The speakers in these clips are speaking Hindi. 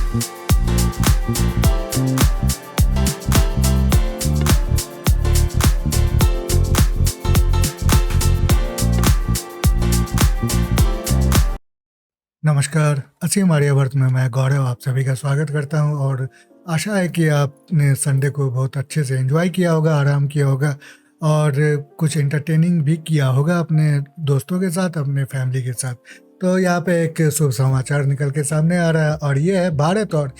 नमस्कार, असीम आर्यावर्त में मैं गौरव आप सभी का स्वागत करता हूं और आशा है कि आपने संडे को बहुत अच्छे से एंजॉय किया होगा, आराम किया होगा और कुछ एंटरटेनिंग भी किया होगा अपने दोस्तों के साथ, अपने फैमिली के साथ। तो यहाँ पे एक शुभ समाचार निकल के सामने आ रहा है और ये है भारत और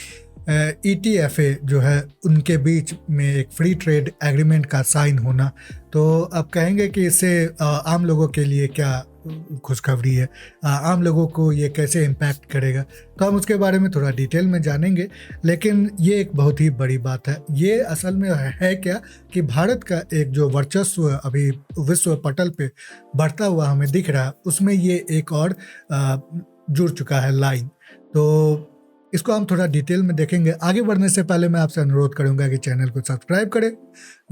ईटीएफए जो है उनके बीच में एक फ्री ट्रेड एग्रीमेंट का साइन होना। तो आप कहेंगे कि इससे आम लोगों के लिए क्या खुशखबरी है, आम लोगों को ये कैसे इम्पैक्ट करेगा, तो हम उसके बारे में थोड़ा डिटेल में जानेंगे। लेकिन ये एक बहुत ही बड़ी बात है। ये असल में है क्या कि भारत का एक जो वर्चस्व अभी विश्व पटल पे बढ़ता हुआ हमें दिख रहा है, उसमें ये एक और जुड़ चुका है लाइन। तो इसको हम थोड़ा डिटेल में देखेंगे। आगे बढ़ने से पहले मैं आपसे अनुरोध करूंगा कि चैनल को सब्सक्राइब करें,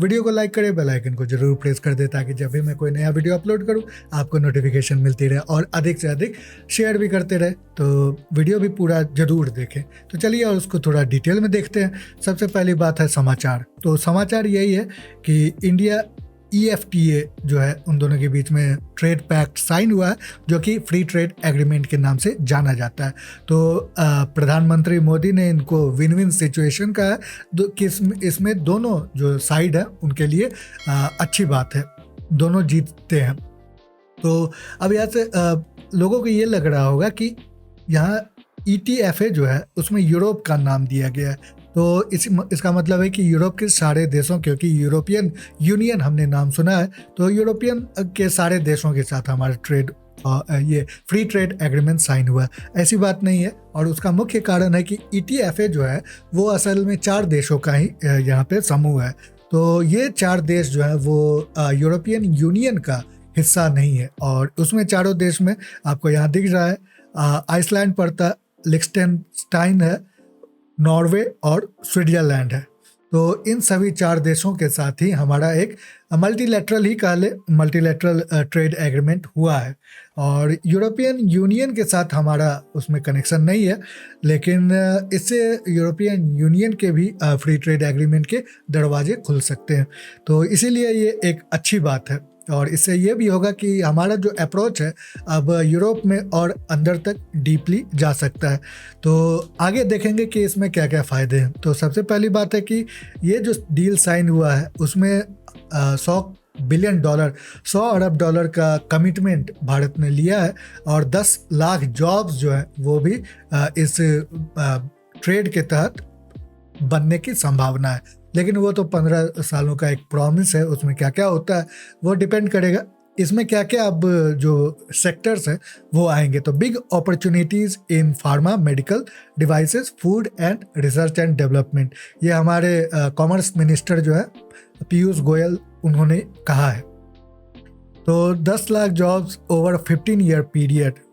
वीडियो को लाइक करें, बेल आइकन को जरूर प्रेस कर दें ताकि जब भी मैं कोई नया वीडियो अपलोड करूं आपको नोटिफिकेशन मिलती रहे, और अधिक से अधिक शेयर भी करते रहे। तो वीडियो भी पूरा जरूर देखें। तो चलिए और उसको थोड़ा डिटेल में देखते हैं। सबसे पहली बात है समाचार। तो समाचार यही है कि इंडिया EFTA जो है उन दोनों के बीच में ट्रेड पैक्ट साइन हुआ है, जो कि फ्री ट्रेड एग्रीमेंट के नाम से जाना जाता है। तो प्रधानमंत्री मोदी ने इनको विन विन सिचुएशन कहा है कि इसमें दोनों जो साइड है उनके लिए अच्छी बात है, दोनों जीतते हैं। तो अब यहाँ से लोगों को ये लग रहा होगा कि यहाँ ETFA जो है उसमें यूरोप का नाम दिया गया है। तो इसका मतलब है कि यूरोप के सारे देशों, क्योंकि यूरोपियन यूनियन हमने नाम सुना है, तो यूरोपियन के सारे देशों के साथ हमारा ट्रेड ये फ्री ट्रेड एग्रीमेंट साइन हुआ है। ऐसी बात नहीं है। और उसका मुख्य कारण है कि ETFA जो है वो असल में 4 देशों का ही यहाँ पे समूह है। तो ये 4 देश जो है वो यूरोपियन यूनियन का हिस्सा नहीं है, और उसमें चारों देश में आपको यहाँ दिख रहा है आइसलैंड पड़ता, लिechtenstein है, नॉर्वे और स्विट्जरलैंड है। तो इन सभी 4 देशों के साथ ही हमारा एक मल्टीलैटरल ही कह ले, मल्टीलैटरल ट्रेड एग्रीमेंट हुआ है। और यूरोपियन यूनियन के साथ हमारा उसमें कनेक्शन नहीं है, लेकिन इससे यूरोपियन यूनियन के भी फ्री ट्रेड एग्रीमेंट के दरवाजे खुल सकते हैं। तो इसीलिए ये एक अच्छी बात है, और इससे ये भी होगा कि हमारा जो अप्रोच है अब यूरोप में और अंदर तक डीपली जा सकता है। तो आगे देखेंगे कि इसमें क्या क्या फ़ायदे हैं। तो सबसे पहली बात है कि ये जो डील साइन हुआ है उसमें 100 बिलियन डॉलर, 100 अरब डॉलर का कमिटमेंट भारत ने लिया है, और 10 लाख जॉब्स जो है वो भी इस ट्रेड के तहत बनने की संभावना है। लेकिन वो तो 15 सालों का एक प्रॉमिस है, उसमें क्या क्या होता है वो डिपेंड करेगा इसमें क्या क्या अब जो सेक्टर्स हैं वो आएंगे। तो big opportunities in pharma, medical devices, food and research and development, ये हमारे कॉमर्स मिनिस्टर जो है पीयूष गोयल उन्होंने कहा है। तो 10 lakh jobs over 15 year period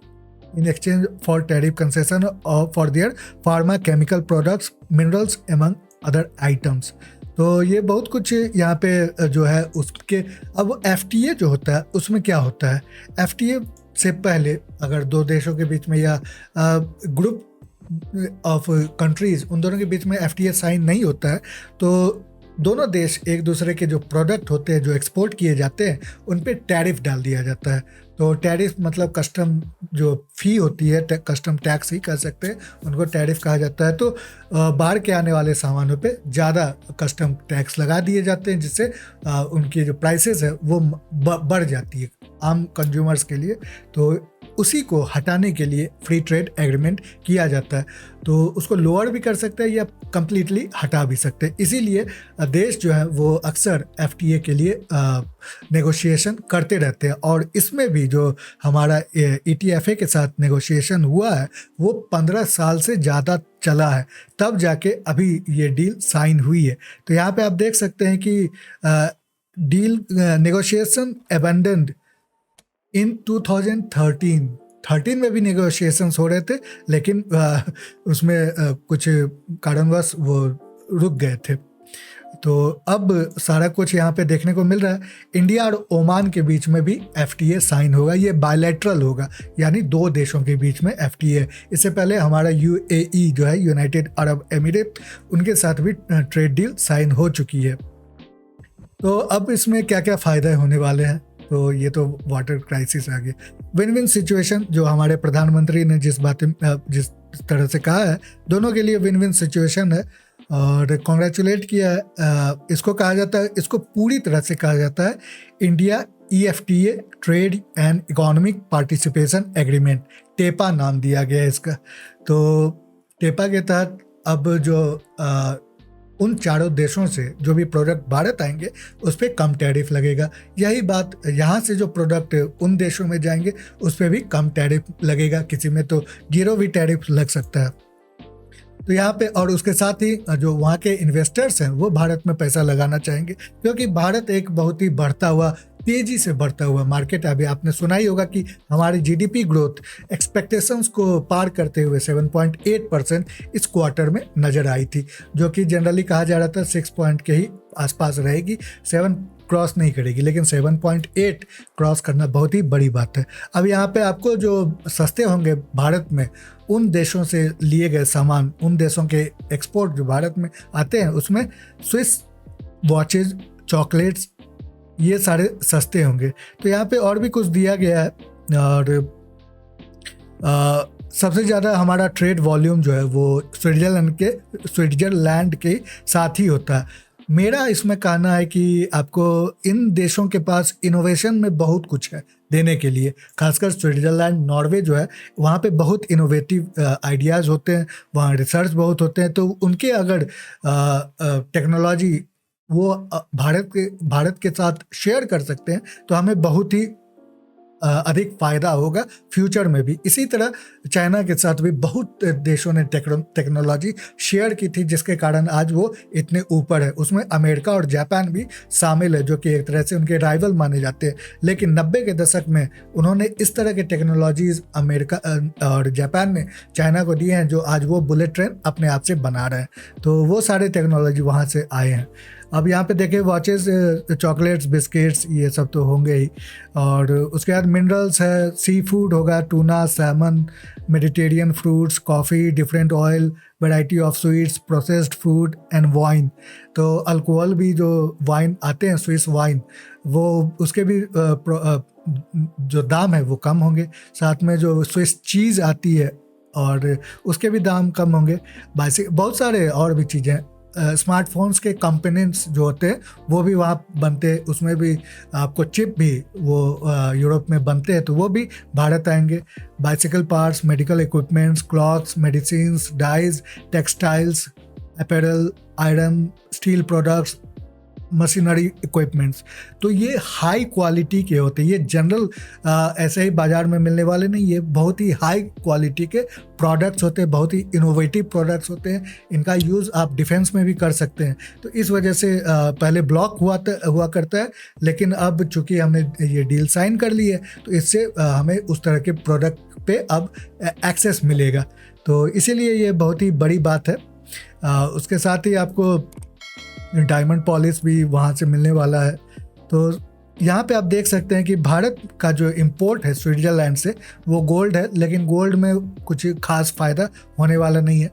in exchange for tariff concession for their pharma, chemical products, minerals among other items। तो ये बहुत कुछ यहाँ पे जो है उसके। अब FTA जो होता है उसमें क्या होता है, FTA से पहले अगर 2 देशों के बीच में या ग्रुप ऑफ कंट्रीज उन दोनों के बीच में FTA साइन नहीं होता है, तो दोनों देश एक दूसरे के जो प्रोडक्ट होते हैं जो एक्सपोर्ट किए जाते हैं उन पे टैरिफ डाल दिया जाता है। तो टैरिफ मतलब कस्टम जो फ़ी होती है, कस्टम टैक्स ही कह सकते हैं, उनको टैरिफ कहा जाता है। तो बाहर के आने वाले सामानों पे ज़्यादा कस्टम टैक्स लगा दिए जाते हैं, जिससे उनकी जो प्राइसेस है वो बढ़ जाती है आम कंज्यूमर्स के लिए। तो उसी को हटाने के लिए फ्री ट्रेड एग्रीमेंट किया जाता है। तो उसको लोअर भी कर सकते हैं या कंप्लीटली हटा भी सकते हैं। इसीलिए देश जो है वो अक्सर FTA के लिए नेगोशिएशन करते रहते हैं, और इसमें भी जो हमारा ETFA के साथ नेगोशिएशन हुआ है वो 15 साल से ज़्यादा चला है, तब जाके अभी ये डील साइन हुई है। तो यहाँ पे आप देख सकते हैं कि डील नेगोशिएशन अबेंडन्ड इन 2013 में भी नेगोशिएशंस हो रहे थे, लेकिन उसमें कुछ कारणवश वो रुक गए थे। तो अब सारा कुछ यहाँ पे देखने को मिल रहा है। इंडिया और ओमान के बीच में भी एफटीए साइन होगा, ये बायलैटरल होगा, यानी दो देशों के बीच में एफटीए। इससे पहले हमारा यूएई जो है, यूनाइटेड अरब एमिरेट, उनके साथ भी ट्रेड डील साइन हो चुकी है। तो अब इसमें क्या क्या फ़ायदे होने वाले हैं, तो ये तो वाटर क्राइसिस आ गया। विन विन सिचुएशन जो हमारे प्रधानमंत्री ने जिस तरह से कहा है, दोनों के लिए विन विन सिचुएशन है और कॉन्ग्रेचुलेट किया है। इसको कहा जाता है, इसको पूरी तरह से कहा जाता है India EFTA trade and economic participation agreement, TEPA नाम दिया गया है इसका। तो टेपा के तहत अब जो उन चारों देशों से जो भी प्रोडक्ट भारत आएंगे उस पर कम टैरिफ लगेगा। यही बात यहाँ से जो प्रोडक्ट उन देशों में जाएंगे उस पर भी कम टैरिफ लगेगा, किसी में तो 0 भी टैरिफ लग सकता है। तो यहाँ पे और उसके साथ ही जो वहाँ के इन्वेस्टर्स हैं वो भारत में पैसा लगाना चाहेंगे, क्योंकि भारत एक बहुत ही तेजी से बढ़ता हुआ मार्केट है। अभी आपने सुना ही होगा कि हमारी जीडीपी ग्रोथ एक्सपेक्टेशंस को पार करते हुए 7.8% इस क्वार्टर में नजर आई थी, जो कि जनरली कहा जा रहा था 6 पॉइंट के ही आसपास रहेगी, 7 क्रॉस नहीं करेगी, लेकिन 7.8 क्रॉस करना बहुत ही बड़ी बात है। अब यहाँ पे आपको जो सस्ते होंगे भारत में, उन देशों से लिए गए सामान, उन देशों के एक्सपोर्ट जो भारत में आते हैं, उसमें स्विस वॉचेज, चॉकलेट्स, ये सारे सस्ते होंगे। तो यहाँ पे और भी कुछ दिया गया है और सबसे ज़्यादा हमारा ट्रेड वॉल्यूम जो है वो स्विट्जरलैंड के साथ ही होता है। मेरा इसमें कहना है कि आपको इन देशों के पास इनोवेशन में बहुत कुछ है देने के लिए, खासकर स्विट्जरलैंड, नॉर्वे जो है, वहाँ पे बहुत इनोवेटिव आइडियाज़ होते हैं, वहाँ रिसर्च बहुत होते हैं। तो उनके अगर टेक्नोलॉजी वो भारत के साथ शेयर कर सकते हैं तो हमें बहुत ही अधिक फायदा होगा फ्यूचर में भी। इसी तरह चाइना के साथ भी बहुत देशों ने टेक्नोलॉजी शेयर की थी, जिसके कारण आज वो इतने ऊपर है। उसमें अमेरिका और जापान भी शामिल है, जो कि एक तरह से उनके राइवल माने जाते हैं। लेकिन 90 के दशक में उन्होंने इस तरह के टेक्नोलॉजीज अमेरिका और जापान ने चाइना को दिए हैं, जो आज वो बुलेट ट्रेन अपने आप से बना रहे हैं। तो वो सारे टेक्नोलॉजी वहाँ से आए हैं। अब यहाँ पे देखें, वॉचेस, चॉकलेट्स, बिस्किट्स, ये सब तो होंगे ही, और उसके बाद मिनरल्स है, सी फूड होगा, tuna, Simon, Mediterranean fruits, coffee, different oil, variety of sweets, processed food and wine. तो अल्कोहल भी, जो वाइन आते हैं स्विस वाइन, वो उसके भी जो दाम है वो कम होंगे। साथ में जो स्विस चीज़ आती है और उसके भी दाम कम होंगे। बहुत सारे और भी चीज़ें, स्मार्टफोन्स के कंपोनेंट्स जो होते हैं वो भी वहाँ बनते हैं, उसमें भी आपको चिप भी वो यूरोप में बनते हैं, तो वो भी भारत आएंगे। Bicycle parts, medical equipments, clothes, medicines, dyes, textiles, apparel, iron, steel products, machinery equipments, तो ये हाई क्वालिटी के होते हैं। ये जनरल ऐसे ही बाज़ार में मिलने वाले नहीं, ये बहुत ही हाई क्वालिटी के प्रोडक्ट्स होते हैं, बहुत ही इनोवेटिव प्रोडक्ट्स होते हैं। इनका यूज़ आप डिफेंस में भी कर सकते हैं। तो इस वजह से पहले ब्लॉक हुआ करता है, लेकिन अब चूँकि हमने ये डील साइन कर ली है, तो इससे हमें उस तरह के प्रोडक्ट पे अब एक्सेस मिलेगा। तो इसीलिए ये बहुत ही बड़ी बात है। उसके साथ ही आपको डायमंड पॉलिश भी वहाँ से मिलने वाला है। तो यहाँ पे आप देख सकते हैं कि भारत का जो इंपोर्ट है स्विट्जरलैंड से, वो गोल्ड है, लेकिन गोल्ड में कुछ खास फ़ायदा होने वाला नहीं है।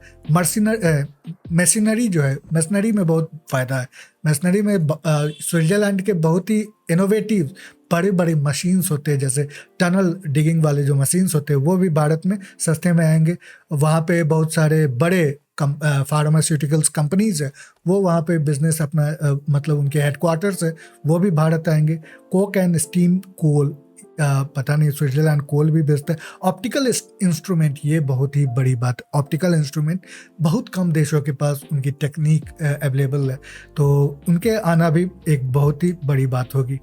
मशीनरी जो है, मशीनरी में बहुत फ़ायदा है। मशीनरी में स्विट्जरलैंड के बहुत ही इनोवेटिव बड़े बड़े मशीन्स होते हैं, जैसे टनल डिगिंग वाले जो मशीन्स होते हैं, वो भी भारत में सस्ते में आएंगे। वहाँ पे बहुत सारे बड़े फार्मास्यूटिकल्स कंपनीज है, वो वहाँ पे बिजनेस अपना मतलब उनके हेडक्वार्टर्स है, वो भी भारत आएंगे। कोक एंड स्टीम कोल, पता नहीं स्विट्जरलैंड कोल भी बेचता है। ऑप्टिकल इंस्ट्रूमेंट, ये बहुत ही बड़ी बात, ऑप्टिकल इंस्ट्रूमेंट बहुत कम देशों के पास उनकी टेक्निक अवेलेबल है, तो उनके आना भी एक बहुत ही बड़ी बात होगी।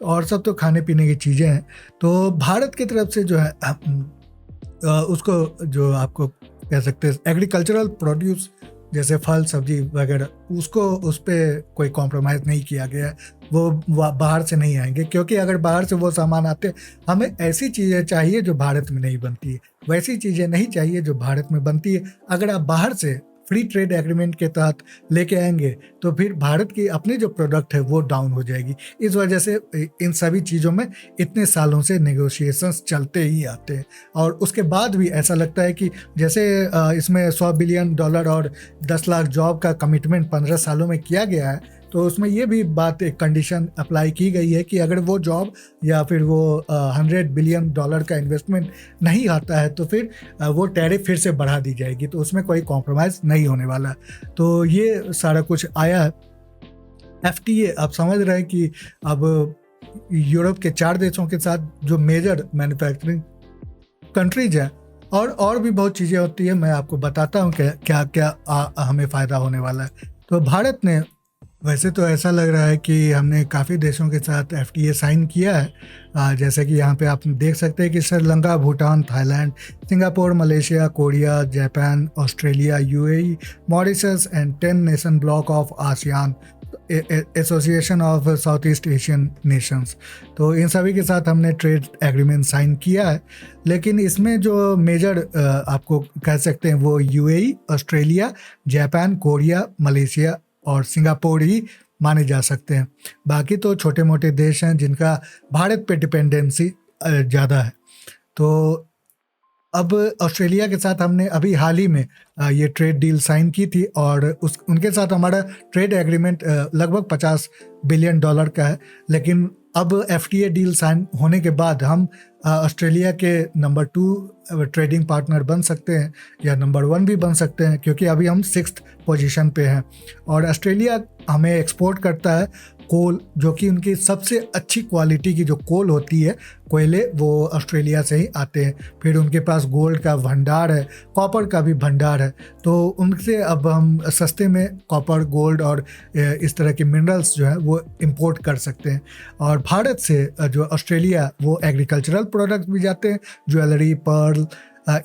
और सब तो खाने पीने की चीज़ें हैं। तो भारत की तरफ से जो है उसको, जो आपको कह सकते हैं एग्रीकल्चरल प्रोड्यूस, जैसे फल सब्जी वगैरह, उसको उस पर कोई कॉम्प्रोमाइज़ नहीं किया गया है। वो बाहर से नहीं आएंगे, क्योंकि अगर बाहर से वो सामान आते, हमें ऐसी चीज़ें चाहिए जो भारत में नहीं बनती है, वैसी चीज़ें नहीं चाहिए जो भारत में बनती है। अगर आप बाहर से फ्री ट्रेड एग्रीमेंट के तहत लेके आएंगे तो फिर भारत की अपनी जो प्रोडक्ट है वो डाउन हो जाएगी। इस वजह से इन सभी चीज़ों में इतने सालों से नेगोशिएशंस चलते ही आते हैं, और उसके बाद भी ऐसा लगता है कि जैसे इसमें $100 बिलियन और 10 लाख जॉब का कमिटमेंट 15 सालों में किया गया है, तो उसमें ये भी बात, एक कंडीशन अप्लाई की गई है कि अगर वो जॉब या फिर वो $100 बिलियन का इन्वेस्टमेंट नहीं आता है तो फिर वो टैरिफ फिर से बढ़ा दी जाएगी, तो उसमें कोई कॉम्प्रोमाइज़ नहीं होने वाला। तो ये सारा कुछ आया है। एफटीए आप समझ रहे हैं कि अब यूरोप के 4 देशों के साथ जो मेजर मैन्युफैक्चरिंग कंट्रीज हैं, और भी बहुत चीज़ें होती है, मैं आपको बताता हूँ क्या क्या हमें फ़ायदा होने वाला है। तो भारत ने, वैसे तो ऐसा लग रहा है कि हमने काफ़ी देशों के साथ एफटीए साइन किया है, जैसे कि यहाँ पे आप देख सकते हैं कि Sri Lanka, Bhutan, Thailand, Singapore, Malaysia, Korea, Japan, Australia, UAE, Mauritius and 10 nation block of ASEAN, association of south east Asian Nations. तो इन सभी के साथ हमने ट्रेड एग्रीमेंट साइन किया है, लेकिन इसमें जो मेजर आपको कह सकते हैं वो UAE, Australia, Japan, Korea, Malaysia और सिंगापुर ही माने जा सकते हैं। बाकी तो छोटे मोटे देश हैं जिनका भारत पे डिपेंडेंसी ज़्यादा है। तो अब ऑस्ट्रेलिया के साथ हमने अभी हाल ही में ये ट्रेड डील साइन की थी, और उनके साथ हमारा ट्रेड एग्रीमेंट लगभग $50 बिलियन का है। लेकिन अब एफटीए डील साइन होने के बाद हम ऑस्ट्रेलिया के नंबर 2 ट्रेडिंग पार्टनर बन सकते हैं, या नंबर 1 भी बन सकते हैं, क्योंकि अभी हम 6th पोजीशन पे हैं। और ऑस्ट्रेलिया हमें एक्सपोर्ट करता है कोल, जो कि उनकी सबसे अच्छी क्वालिटी की जो कोल होती है, कोयले, वो ऑस्ट्रेलिया से ही आते हैं। फिर उनके पास गोल्ड का भंडार है, कॉपर का भी भंडार है, तो उनसे अब हम सस्ते में कॉपर, गोल्ड और इस तरह के मिनरल्स जो है वो इंपोर्ट कर सकते हैं। और भारत से जो ऑस्ट्रेलिया, वो एग्रीकल्चरल प्रोडक्ट्स भी जाते हैं, jewellery, pearl,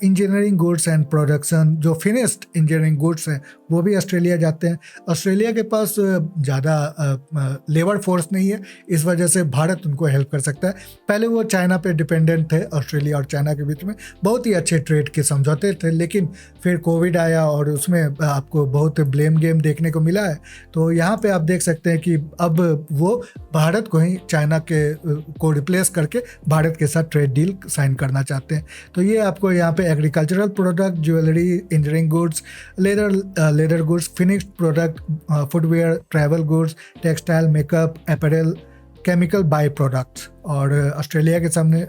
engineering goods and production, जो फिनिश्ड इंजीनियरिंग गुड्स हैं वो भी ऑस्ट्रेलिया जाते हैं। ऑस्ट्रेलिया के पास ज़्यादा लेबर फोर्स नहीं है, इस वजह से भारत उनको हेल्प कर सकता है। पहले वो चाइना पे डिपेंडेंट थे, ऑस्ट्रेलिया और चाइना के बीच में बहुत ही अच्छे ट्रेड के समझौते थे, लेकिन फिर कोविड आया और उसमें आपको बहुत ब्लेम गेम देखने को मिला है। तो यहाँ पे आप देख सकते हैं कि अब वो भारत को ही चाइना को रिप्लेस करके भारत के साथ ट्रेड डील साइन करना चाहते हैं। तो ये आपको यहाँ पे agricultural product, jewellery, engineering goods, leather goods, finished product, footwear, travel goods, textile, makeup, apparel, chemical by products. और ऑस्ट्रेलिया के सामने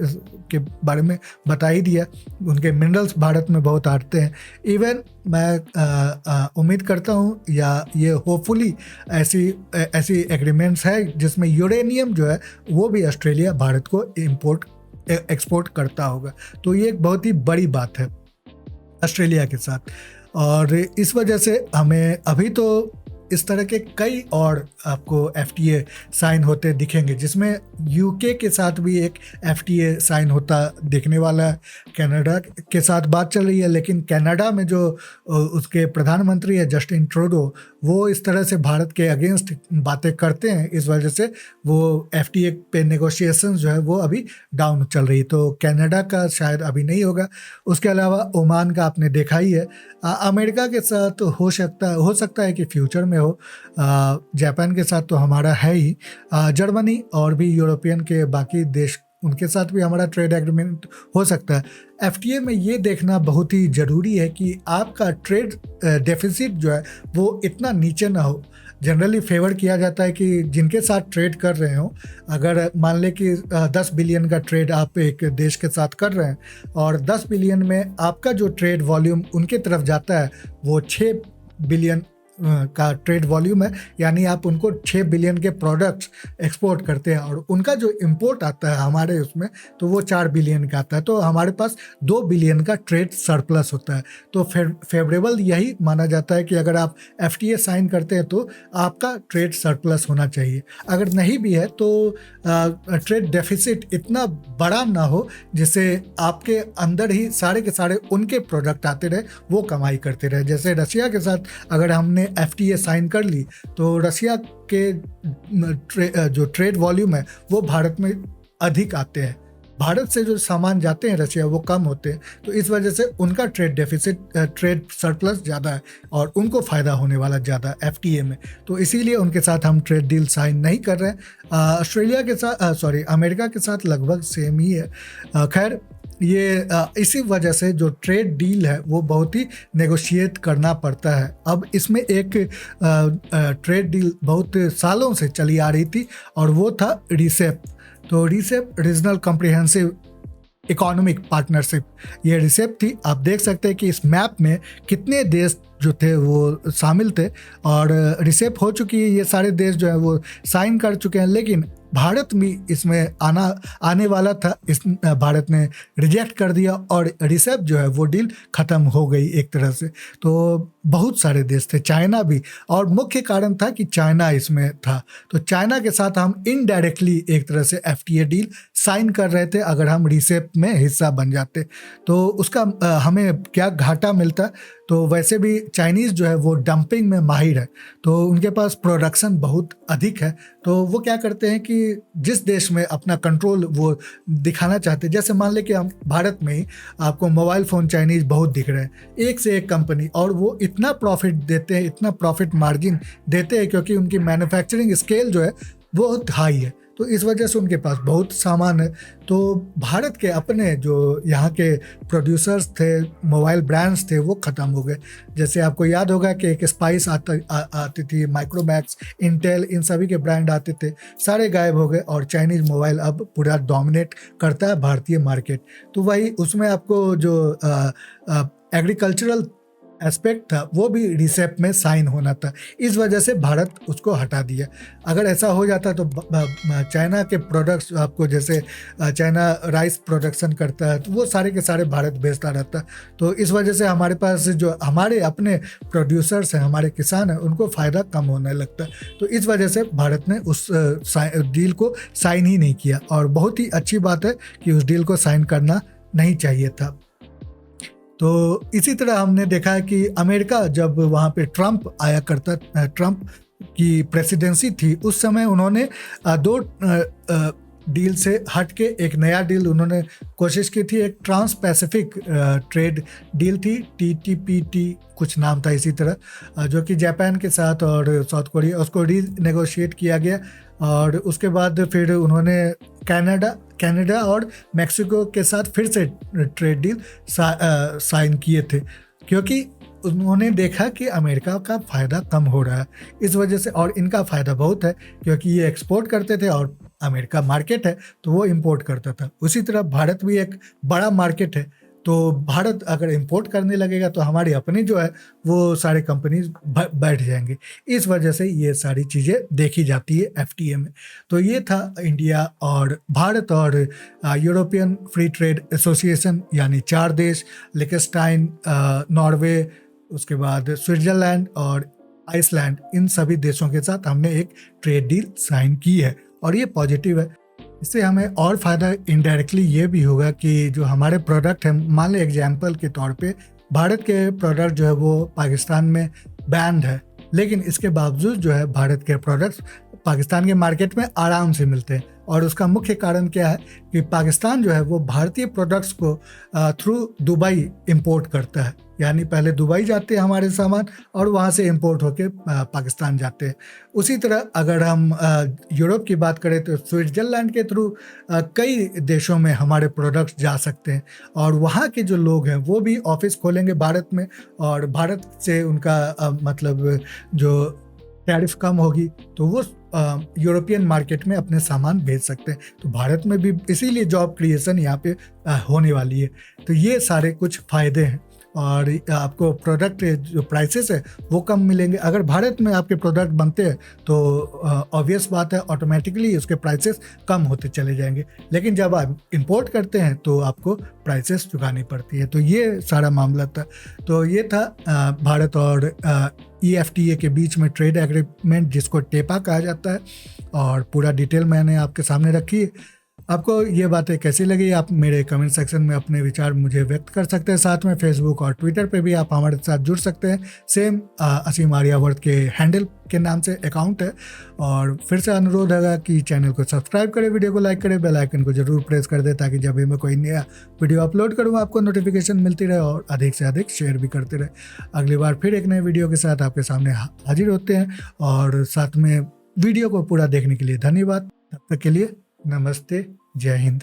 के बारे में बता ही दिया, उनके मिनरल्स भारत में बहुत आते हैं। इवन मैं उम्मीद करता हूँ, या ये होपफुली ऐसी एग्रीमेंट्स है जिसमें यूरेनियम जो है वो भी ऑस्ट्रेलिया भारत को एक्सपोर्ट करता होगा। तो ये एक बहुत ही बड़ी बात है ऑस्ट्रेलिया के साथ, और इस वजह से हमें अभी तो इस तरह के कई और आपको एफटीए साइन होते दिखेंगे, जिसमें यूके के साथ भी एक एफटीए साइन होता दिखने वाला है। कनाडा के साथ बात चल रही है, लेकिन कनाडा में जो उसके प्रधानमंत्री है जस्टिन ट्रूडो, वो इस तरह से भारत के अगेंस्ट बातें करते हैं, इस वजह से वो एफटीए पे नेगोशिएशन जो है वो अभी डाउन चल रही। तो कनाडा का शायद अभी नहीं होगा। उसके अलावा ओमान का आपने देखा ही है। अमेरिका के साथ हो सकता है कि फ्यूचर में हो। जापान के साथ तो हमारा है ही। जर्मनी और भी यूरोपियन के बाकी देश, उनके साथ भी हमारा ट्रेड एग्रीमेंट हो सकता है। एफटीए में ये देखना बहुत ही ज़रूरी है कि आपका ट्रेड डेफिसिट जो है वो इतना नीचे ना हो। जनरली फेवर किया जाता है कि जिनके साथ ट्रेड कर रहे हो, अगर मान लें कि 10 बिलियन का ट्रेड आप एक देश के साथ कर रहे हैं और 10 बिलियन में आपका जो ट्रेड वॉल्यूम उनके तरफ जाता है वो 6 बिलियन का ट्रेड वॉल्यूम है, यानी आप उनको 6 बिलियन के प्रोडक्ट्स एक्सपोर्ट करते हैं, और उनका जो इंपोर्ट आता है हमारे उसमें तो वो 4 बिलियन का आता है। तो हमारे पास 2 बिलियन का ट्रेड सरप्लस होता है। तो फेवरेबल यही माना जाता है कि अगर आप एफटीए साइन करते हैं तो आपका ट्रेड सरप्लस होना चाहिए। अगर नहीं भी है तो ट्रेड डेफिसिट इतना बड़ा ना हो जिससे आपके अंदर ही सारे के सारे उनके प्रोडक्ट आते रहे, वो कमाई करते रहे। जैसे रशिया के साथ अगर हमने एफटीए साइन कर ली तो रशिया के जो ट्रेड वॉल्यूम है वो भारत में अधिक आते हैं, भारत से जो सामान जाते हैं रशिया वो कम होते हैं, तो इस वजह से उनका ट्रेड डेफिसिट, ट्रेड सरप्लस ज़्यादा है और उनको फ़ायदा होने वाला ज़्यादा एफटीए में। तो इसीलिए उनके साथ हम ट्रेड डील साइन नहीं कर रहे हैं। ऑस्ट्रेलिया के साथ, सॉरी, अमेरिका के साथ लगभग सेम ही है। खैर, ये इसी वजह से जो ट्रेड डील है वो बहुत ही नेगोशिएट करना पड़ता है। अब इसमें एक ट्रेड डील बहुत सालों से चली आ रही थी और वो था रिसेप। तो रिसेप रीजनल कॉम्प्रिहेंसिव इकोनॉमिक पार्टनरशिप, ये रिसेप थी। आप देख सकते हैं कि इस मैप में कितने देश जो थे वो शामिल थे और रिसेप हो चुकी है, ये सारे देश जो है वो साइन कर चुके हैं, लेकिन भारत भी इसमें आने वाला था। इस भारत ने रिजेक्ट कर दिया और रिसेप जो है वो डील ख़त्म हो गई एक तरह से। तो बहुत सारे देश थे, चाइना भी, और मुख्य कारण था कि चाइना इसमें था। तो चाइना के साथ हम इनडायरेक्टली एक तरह से एफटीए डील साइन कर रहे थे अगर हम रिसेप में हिस्सा बन जाते। तो उसका हमें क्या घाटा मिलता? तो वैसे भी चाइनीज़ जो है वो डंपिंग में माहिर है, तो उनके पास प्रोडक्शन बहुत अधिक है। तो वो क्या करते हैं कि जिस देश में अपना कंट्रोल वो दिखाना चाहते हैं, जैसे मान लें कि हम भारत में ही आपको मोबाइल फ़ोन चाइनीज़ बहुत दिख रहे हैं, एक से एक कंपनी, और वो इतना प्रॉफिट देते हैं, इतना प्रॉफिट मार्जिन देते हैं क्योंकि उनकी मैन्युफैक्चरिंग स्केल जो है वो बहुत हाई है। तो इस वजह से उनके पास बहुत सामान है। तो भारत के अपने जो यहाँ के प्रोड्यूसर्स थे, मोबाइल ब्रांड्स थे, वो ख़त्म हो गए। जैसे आपको याद होगा कि एक स्पाइस आती थी, माइक्रोमैक्स, इंटेल, इन सभी के ब्रांड आते थे, सारे गायब हो गए और चाइनीज़ मोबाइल अब पूरा डोमिनेट करता है भारतीय मार्केट। तो वही उसमें आपको जो एग्रीकल्चरल एस्पेक्ट था वो भी रिसेप में साइन होना था, इस वजह से भारत उसको हटा दिया। अगर ऐसा हो जाता तो चाइना के प्रोडक्ट्स, आपको जैसे चाइना राइस प्रोडक्शन करता है तो वो सारे के सारे भारत भेजता रहता। तो इस वजह से हमारे पास जो हमारे अपने प्रोड्यूसर्स हैं, हमारे किसान हैं, उनको फ़ायदा कम होने लगता। तो इस वजह से भारत ने उस डील को साइन ही नहीं किया, और बहुत ही अच्छी बात है कि उस डील को साइन करना नहीं चाहिए था। तो इसी तरह हमने देखा है कि अमेरिका, जब वहाँ पे ट्रंप आया करता, ट्रंप की प्रेसिडेंसी थी, उस समय उन्होंने दो डील से हट के एक नया डील उन्होंने कोशिश की थी। एक ट्रांस पैसिफिक ट्रेड डील थी, TTPT कुछ नाम था इसी तरह, जो कि जापान के साथ और साउथ कोरिया, उसको रीनेगोशिएट किया गया। और उसके बाद फिर उन्होंने कनाडा और मेक्सिको के साथ फिर से ट्रेड डील साइन किए थे, क्योंकि उन्होंने देखा कि अमेरिका का फ़ायदा कम हो रहा है इस वजह से, और इनका फ़ायदा बहुत है क्योंकि ये एक्सपोर्ट करते थे और अमेरिका मार्केट है तो वो इंपोर्ट करता था। उसी तरह भारत भी एक बड़ा मार्केट है, तो भारत अगर इंपोर्ट करने लगेगा तो हमारी अपनी जो है वो सारे कंपनीज बैठ जाएंगे। इस वजह से ये सारी चीज़ें देखी जाती है एफटीए में। तो ये था इंडिया और भारत और यूरोपियन फ्री ट्रेड एसोसिएशन, यानी 4 देश, लिechtenstein, नॉर्वे, उसके बाद स्विट्ज़रलैंड और आइसलैंड, इन सभी देशों के साथ हमने एक ट्रेड डील साइन की है और ये पॉजिटिव है। इससे हमें और फ़ायदा इनडायरेक्टली ये भी होगा कि जो हमारे प्रोडक्ट हैं, मान लें एग्जाम्पल के तौर पे भारत के प्रोडक्ट जो है वो पाकिस्तान में बैंड है, लेकिन इसके बावजूद जो है भारत के प्रोडक्ट्स पाकिस्तान के मार्केट में आराम से मिलते हैं। और उसका मुख्य कारण क्या है कि पाकिस्तान जो है वो भारतीय प्रोडक्ट्स को थ्रू दुबई इंपोर्ट करता है, यानी पहले दुबई जाते हैं हमारे सामान और वहाँ से इंपोर्ट होके पाकिस्तान जाते हैं। उसी तरह अगर हम यूरोप की बात करें तो स्विट्ज़रलैंड के थ्रू कई देशों में हमारे प्रोडक्ट्स जा सकते हैं, और वहाँ के जो लोग हैं वो भी ऑफिस खोलेंगे भारत में, और भारत से उनका मतलब जो टैरिफ कम होगी तो वो यूरोपियन मार्केट में अपने सामान भेज सकते हैं। तो भारत में भी इसीलिए जॉब क्रिएशन यहाँ पे होने वाली है। तो ये सारे कुछ फ़ायदे हैं, और आपको प्रोडक्ट जो प्राइसेस है वो कम मिलेंगे। अगर भारत में आपके प्रोडक्ट बनते हैं तो ऑब्वियस बात है ऑटोमेटिकली उसके प्राइसेस कम होते चले जाएंगे, लेकिन जब आप इंपोर्ट करते हैं तो आपको प्राइसेस चुकानी पड़ती है। तो ये सारा मामला था। तो ये था भारत और EFTA के बीच में ट्रेड एग्रीमेंट, जिसको टेपा कहा जाता है, और पूरा डिटेल मैंने आपके सामने रखी है। आपको ये बातें कैसी लगी, आप मेरे कमेंट सेक्शन में अपने विचार मुझे व्यक्त कर सकते हैं। साथ में फेसबुक और ट्विटर पे भी आप हमारे साथ जुड़ सकते हैं। सेम असीम आर्यावर्त के हैंडल के नाम से अकाउंट है। और फिर से अनुरोध है कि चैनल को सब्सक्राइब करें, वीडियो को लाइक करें, बेल आइकन को जरूर प्रेस कर दें, ताकि जब भी मैं कोई नया वीडियो अपलोड करूँ आपको नोटिफिकेशन मिलती रहे और अधिक से अधिक शेयर भी करते रहे। अगली बार फिर एक नए वीडियो के साथ आपके सामने हाजिर होते हैं। और साथ में वीडियो को पूरा देखने के लिए धन्यवाद। तब तक के लिए नमस्ते, जय हिंद।